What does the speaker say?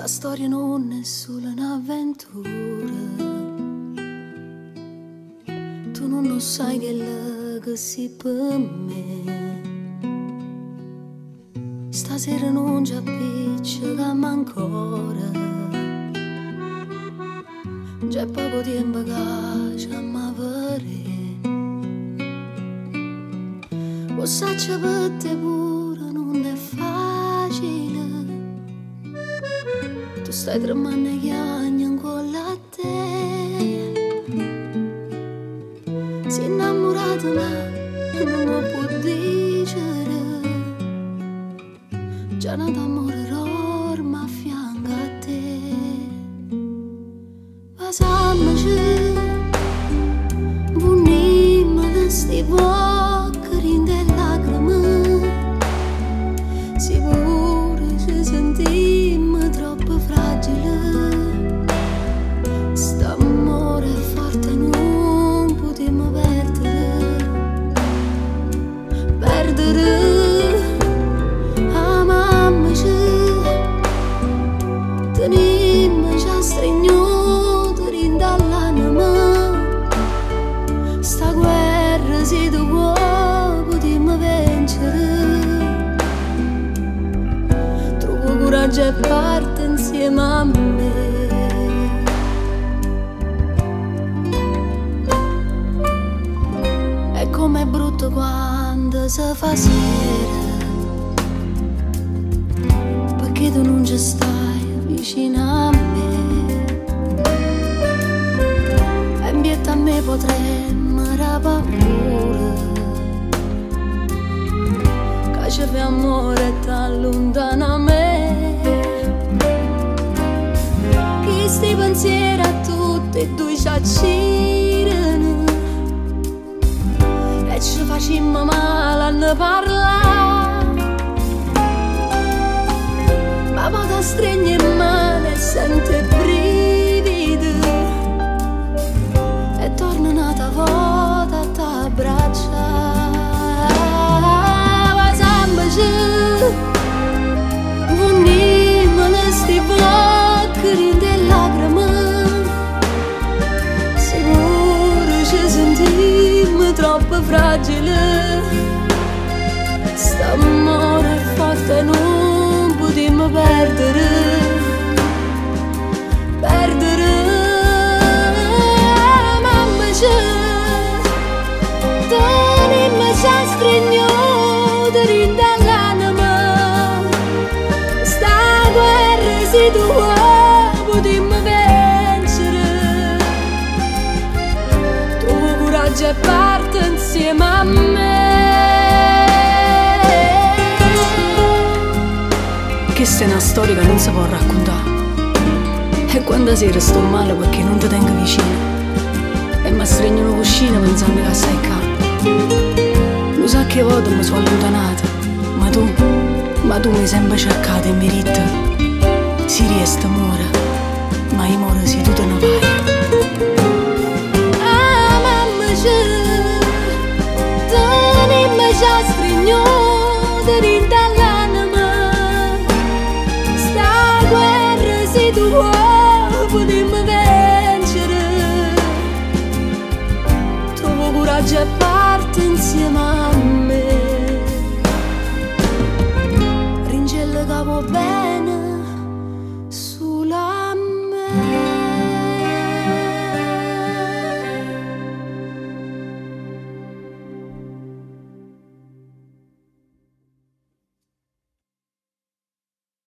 storia non è solo un'avventura. Tu non lo sai che sei per me. Stasera non ci appicciamo ancora. C'è poco tempo che ci amavere. Lo saccio per te pure non è facile. Tu stai tremando gli anni ancora a te. Si è innamorato ma non lo può dire. Già nato amore orma a fianco a te. Passammoci vunimmo da sti voccherin de lacrime. Sicuro ci sentimmo troppo fragili. St'amore è forte non potremmo perdere. Amammoci, tenimmoci a stregnuto dall'anima. Sta guerra se tu vuoi potremmo vincere. Trovo coraggio e parte insieme a me. E com'è brutto quando si fa sera, perché tu non ci stai vicino a me. E invietta a me potremmo rapire, che c'è amore e t'allontana a me. Che sti pensieri a tutti e due ci accirano e ci facciamo male a ne parlare. Ma poi ti stringi in mano e senti brividi e torna un'altra volta a t'abbracciare. Passammoci, vunimmo da sti voccherin de lacrime. Sicuro ci sentimmo troppo fragili. St'amore è forte non potremmo perdere. Amammoci, tenimmoci a stregnuti dall'anima. Sta guerra se tu vuoi potremmo vincere. Trovo coraggio e parte insieme a me. Questa è una storia che non si può raccontare. E quando sera sto male perché non ti tengo vicino e mi stringo una cuscina pensando che stai qua. Lo sa che volte mi sono allontanata, ma tu mi hai sempre cercato e mi rita. Si riesce amore, ma i muore se tu te ne vai. Amammoci, tenimmoci a stringere dall'anima. Sta guerra se tu vuoi potremmo vincere. Trovo coraggio e parte insieme a me.